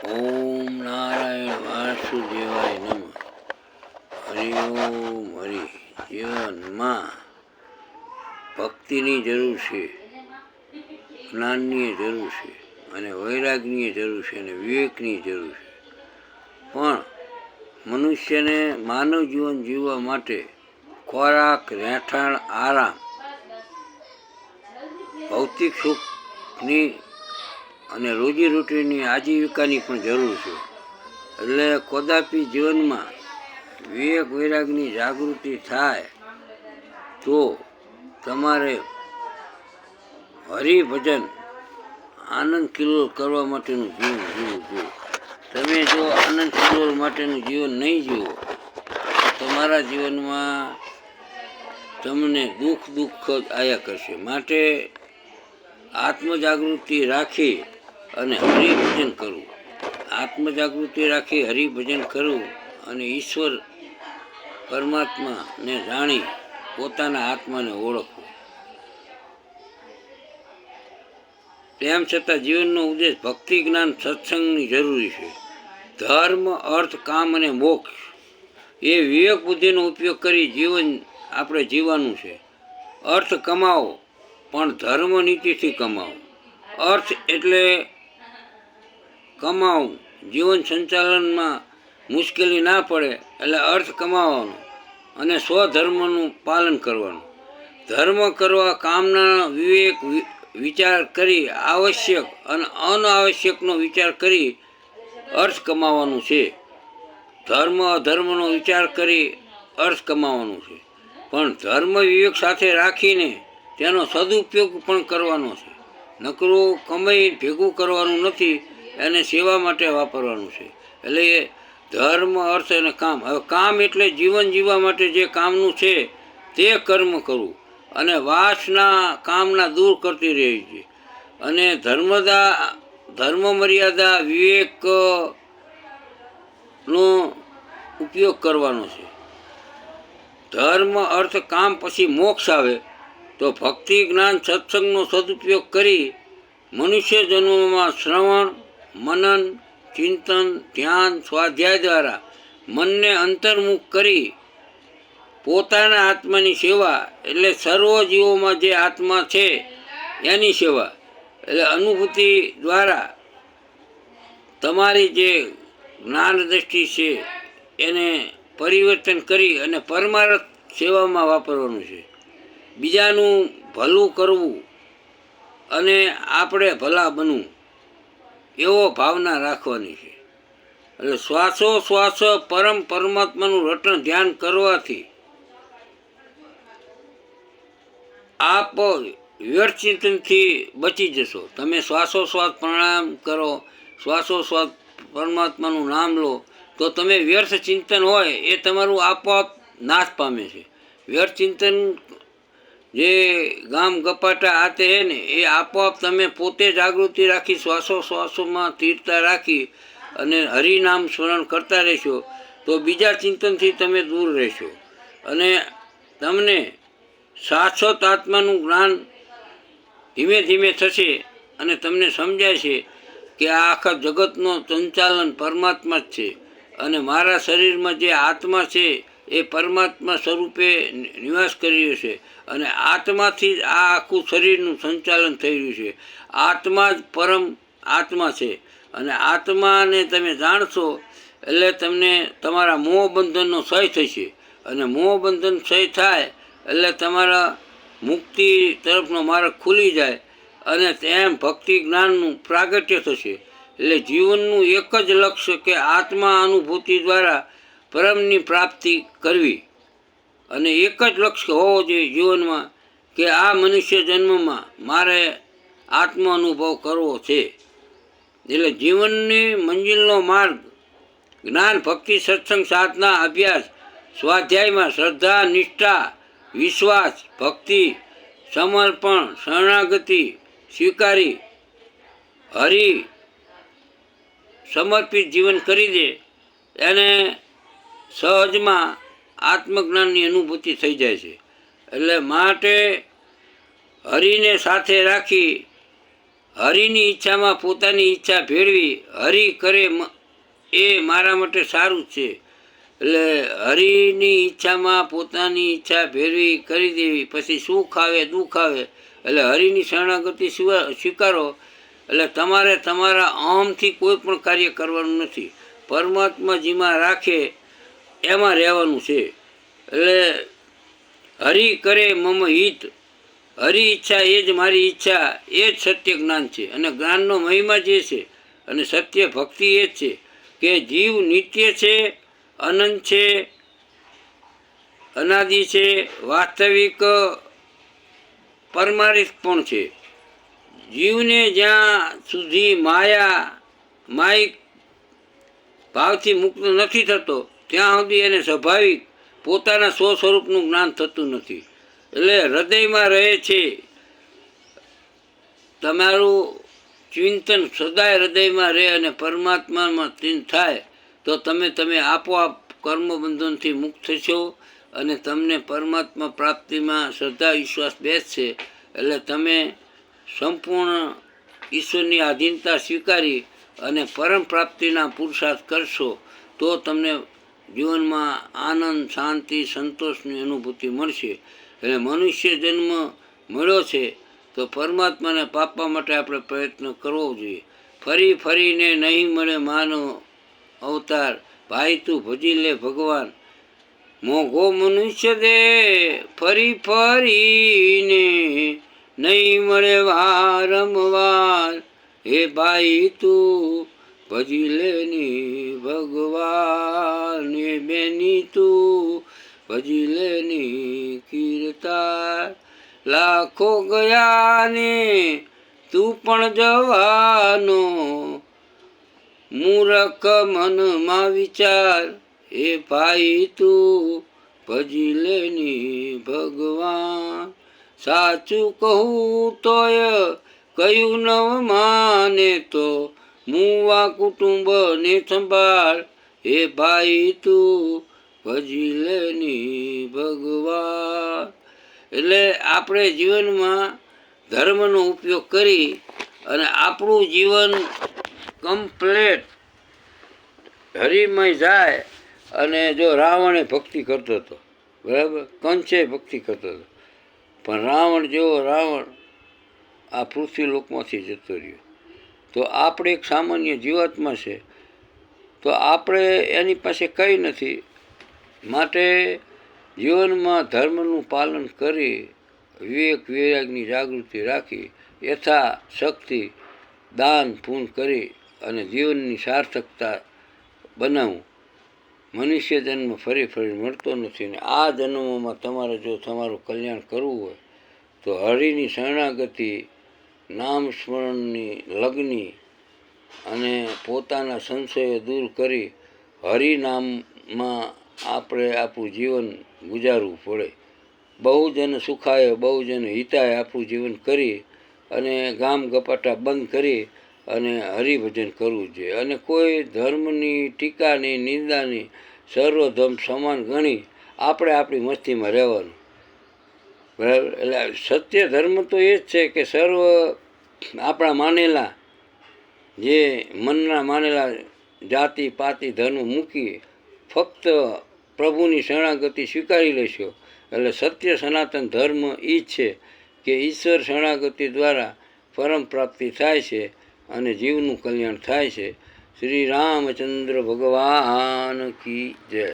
ઓમ નારાયણ વાસુદેવાય નમઃ. હરિ ઓમ હરિ. જીવનમાં ભક્તિની જરૂર છે, જ્ઞાનની જરૂર છે, અને વૈરાગની જરૂર છે, અને વિવેકની જરૂર છે. પણ મનુષ્યને માનવ જીવન જીવવા માટે ખોરાક, રહેઠાણ, આરામ, ભૌતિક સુખની અને રોજીરોટીની આજીવિકાની પણ જરૂર છે. એટલે કદાપી જીવનમાં વિવેક વૈરાગની જાગૃતિ થાય તો તમારે હરિભજન આનંદ કિલ્લોલ કરવા માટેનું જીવન જીવવું જોઈએ. તમે જો આનંદ કિલ્લોલ માટેનું જીવન નહીં જીવો, તમારા જીવનમાં તમને દુઃખ જ આયા કરશે. માટે આત્મજાગૃતિ રાખી અને હરિભજન કરવું, આત્મજાગૃતિ રાખી હરિભજન કરવું અને ઈશ્વર પરમાત્માને જાણી પોતાના આત્માને ઓળખવું. તેમ છતાં જીવનનો ઉદ્દેશ ભક્તિ, જ્ઞાન, સત્સંગની જરૂરી છે. ધર્મ, અર્થ, કામ અને મોક્ષ એ વિવેક બુદ્ધિનો ઉપયોગ કરી જીવન આપણે જીવવાનું છે. અર્થ કમાવો, પણ ધર્મ નીતિથી કમાવો. અર્થ એટલે કમાવું, જીવન સંચાલનમાં મુશ્કેલી ના પડે એટલે અર્થ કમાવાનો અને સ્વધર્મનું પાલન કરવાનું. ધર્મ કરવા કામના વિવેક વિચાર કરી આવશ્યક અને અનાવશ્યકનો વિચાર કરી અર્થ કમાવાનું છે. ધર્મ અધર્મનો વિચાર કરી અર્થ કમાવાનો છે. પણ ધર્મ વિવેક સાથે રાખીને તેનો સદુપયોગ પણ કરવાનો છે. નકરું કમાઈ ભેગું કરવાનું નથી, એને સેવા માટે વાપરવાનું છે. એટલે એ ધર્મ, અર્થ અને કામ. હવે કામ એટલે જીવન જીવવા માટે જે કામનું છે તે કર્મ કરવું અને વાસના કામના દૂર કરતી રહેવી છે. અને ધર્મ મર્યાદા વિવેકનો ઉપયોગ કરવાનો છે. ધર્મ, અર્થ, કામ પછી મોક્ષ આવે તો ભક્તિ, જ્ઞાન, સત્સંગનો સદુપયોગ કરી મનુષ્ય જન્મમાં શ્રવણ, મનન, ચિંતન, ધ્યાન, સ્વાધ્યાય દ્વારા મનને અંતર્મુખ કરી પોતાના આત્માની સેવા એટલે સર્વ જીવોમાં જે આત્મા છે એની સેવા એટલે અનુભૂતિ દ્વારા તમારી જે જ્ઞાન દ્રષ્ટિ છે એને પરિવર્તન કરી અને પરમાર્થ સેવામાં વાપરવાનું છે. બીજાનું ભલું કરવું અને આપણે ભલા બનવું એવો ભાવના રાખવાની છે. એટલે શ્વાસોશ્વાસ પરમાત્માનું રટણ ધ્યાન કરવાથી આપ વ્યર્થ ચિંતનથી બચી જશો. તમે શ્વાસોશ્વાસ પ્રાણાયામ કરો, શ્વાસોશ્વાસ પરમાત્માનું નામ લો તો તમે વ્યર્થ ચિંતન હોય એ તમારું આપોઆપ નાશ પામે છે. વ્યર્થ ચિંતન જે ગામ ગપાટા આ તે હે ને એ આપોઆપ તમે પોતે જાગૃતિ રાખી શ્વાસોશ્વાસોમાં સ્થિરતા રાખી અને હરિનામ સ્મરણ કરતા રહેશો તો બીજા ચિંતનથી તમે દૂર રહેશો અને તમને શાશ્વત આત્માનું જ્ઞાન ધીમે ધીમે થશે અને તમને સમજાય છે કે આ આખા જગતનો સંચાલન પરમાત્મા જ છે અને મારા શરીરમાં જે આત્મા છે એ પરમાત્મા સ્વરૂપે નિવાસ કરી રહ્યો છે અને આત્માથી જ આ આખું શરીરનું સંચાલન થઈ રહ્યું છે. આત્મા જ પરમ આત્મા છે અને આત્માને તમે જાણશો એટલે તમને તમારા મોહબંધનનો ક્ષય થશે અને મોહબંધન ક્ષય થાય એટલે તમારા મુક્તિ તરફનો માર્ગ ખુલી જાય અને તેમ ભક્તિ જ્ઞાનનું પ્રાગટ્ય થશે. એટલે જીવનનું એક જ લક્ષ્ય કે આત્મા અનુભૂતિ દ્વારા પરમની પ્રાપ્તિ કરવી અને એક જ લક્ષ્ય હોવો જોઈએ જીવનમાં કે આ મનુષ્ય જન્મમાં મારે આત્મ અનુભવ કરવો છે. એટલે જીવનની મંજિલનો માર્ગ જ્ઞાન, ભક્તિ, સત્સંગ, સાધના, અભ્યાસ, સ્વાધ્યાયમાં શ્રદ્ધા, નિષ્ઠા, વિશ્વાસ, ભક્તિ, સમર્પણ, શરણાગતિ સ્વીકારી હરિ સમર્પિત જીવન કરી દે એને સહજમાં આત્મજ્ઞાનની અનુભૂતિ થઈ જાય છે. એટલે માટે હરિને સાથે રાખી હરિની ઈચ્છામાં પોતાની ઈચ્છા ભેળવી હરિ કરે એ મારા માટે સારું છે. એટલે હરિની ઈચ્છામાં પોતાની ઈચ્છા ભેળવી કરી દેવી, પછી સુખ આવે દુઃખ આવે એટલે હરિની શરણાગતિ સ્વીકારો. એટલે તમારે તમારા અહમથી કોઈ પણ કાર્ય કરવાનું નથી. પરમાત્મા જેમાં રાખે એમાં રહેવાનું છે. એટલે હરિ કરે મમ હિત, હરિ ઈચ્છા એ જ મારી ઈચ્છા, એ જ સત્ય જ્ઞાન છે. અને જ્ઞાનનો મહિમા જે છે અને સત્ય ભક્તિ એ જ છે કે જીવ નિત્ય છે, અનંત છે, અનાદિ છે, વાસ્તવિક પરમાર્થ પણ છે. જીવને જ્યાં સુધી માયિક ભાવથી મુક્ત નથી થતો ત્યાં સુધી એને સ્વાભાવિક પોતાના સ્વ સ્વરૂપનું જ્ઞાન થતું નથી. એટલે હૃદયમાં રહે છે તમારું ચિંતન, સદાય હૃદયમાં રહે અને પરમાત્મામાં ચિંત થાય તો તમે આપોઆપ કર્મબંધનથી મુક્ત થશો અને તમને પરમાત્મા પ્રાપ્તિમાં શ્રદ્ધા વિશ્વાસ બેસશે. એટલે તમે સંપૂર્ણ ઈશ્વરની આધીનતા સ્વીકારી અને પરમ પ્રાપ્તિના પુરુષાર્થ કરશો તો તમને જીવનમાં આનંદ, શાંતિ, સંતોષની અનુભૂતિ મળશે. એટલે મનુષ્ય જન્મ મળ્યો છે તો પરમાત્માને પામવા માટે આપણે પ્રયત્ન કરવો જોઈએ. ફરી ફરીને નહીં મળે માનવ અવતાર, ભાઈ તું ભજી લે ભગવાન. મોઘો મનુષ્ય દે ફરી ફરીને નહીં મળે વારંવાર, હે ભાઈ તું ભજી લે ની ભગવાન, હે બેની તું ભજી લે ની કીર્તાર. લાખો ગયા ને તું પણ જવાનો, મૂરખ મનમાં વિચાર, હે ભાઈ તું ભજી લે ની ભગવાન. સાચું કહું તોય કયું ન માને તો મુવા કુટુંબને સંભાળ, હે ભાઈ તું ભજી લે ની ભગવાન. એટલે આપણે જીવનમાં ધર્મનો ઉપયોગ કરી અને આપણું જીવન કમ્પ્લેટ હરિમય જાય. અને જો રાવણે ભક્તિ કરતો હતો, બરાબર, કંસે ભક્તિ કરતો હતો, પણ રાવણ જેવો રાવણ આ પૃથ્વી લોકમાંથી જતો રહ્યો. તો આપણે એક સામાન્ય જીવાત્મા છે તો આપણે એની પાસે કંઈ નથી. માટે જીવનમાં ધર્મનું પાલન કરી વિવેક વિરાગની જાગૃતિ રાખી યથાશક્તિ દાન પૂન કરી અને જીવનની સાર્થકતા બનાવવું. મનુષ્ય જન્મ ફરી ફરી મળતો નથી ને આ જન્મોમાં તમારે જો તમારું કલ્યાણ કરવું હોય તો હરિની શરણાગતિ, નામ સ્મરણની લગ્ની અને પોતાના સંશયો દૂર કરી હરિનામમાં આપણે આપણું જીવન ગુજારવું પડે. બહુજન સુખાય બહુજન હિતાય આપણું જીવન કરી અને ગામ ગપાટા બંધ કરી અને હરિભજન કરવું જોઈએ. અને કોઈ ધર્મની ટીકાની, નિંદાની, સર્વધર્મ સમાન ગણી આપણે આપણી મસ્તીમાં રહેવાનું, બરાબર. એટલે સત્ય ધર્મ તો એ જ છે કે સર્વ આપણા માનેલા, જે મનના માનેલા જાતિ પાતિ ધર્મ મૂકી ફક્ત પ્રભુની શરણાગતિ સ્વીકારી લેશો એટલે સત્ય સનાતન ધર્મ એ જ છે કે ઈશ્વર શરણાગતિ દ્વારા પરમ પ્રાપ્તિ થાય છે અને જીવનું કલ્યાણ થાય છે. શ્રી રામચંદ્ર ભગવાન કી જય.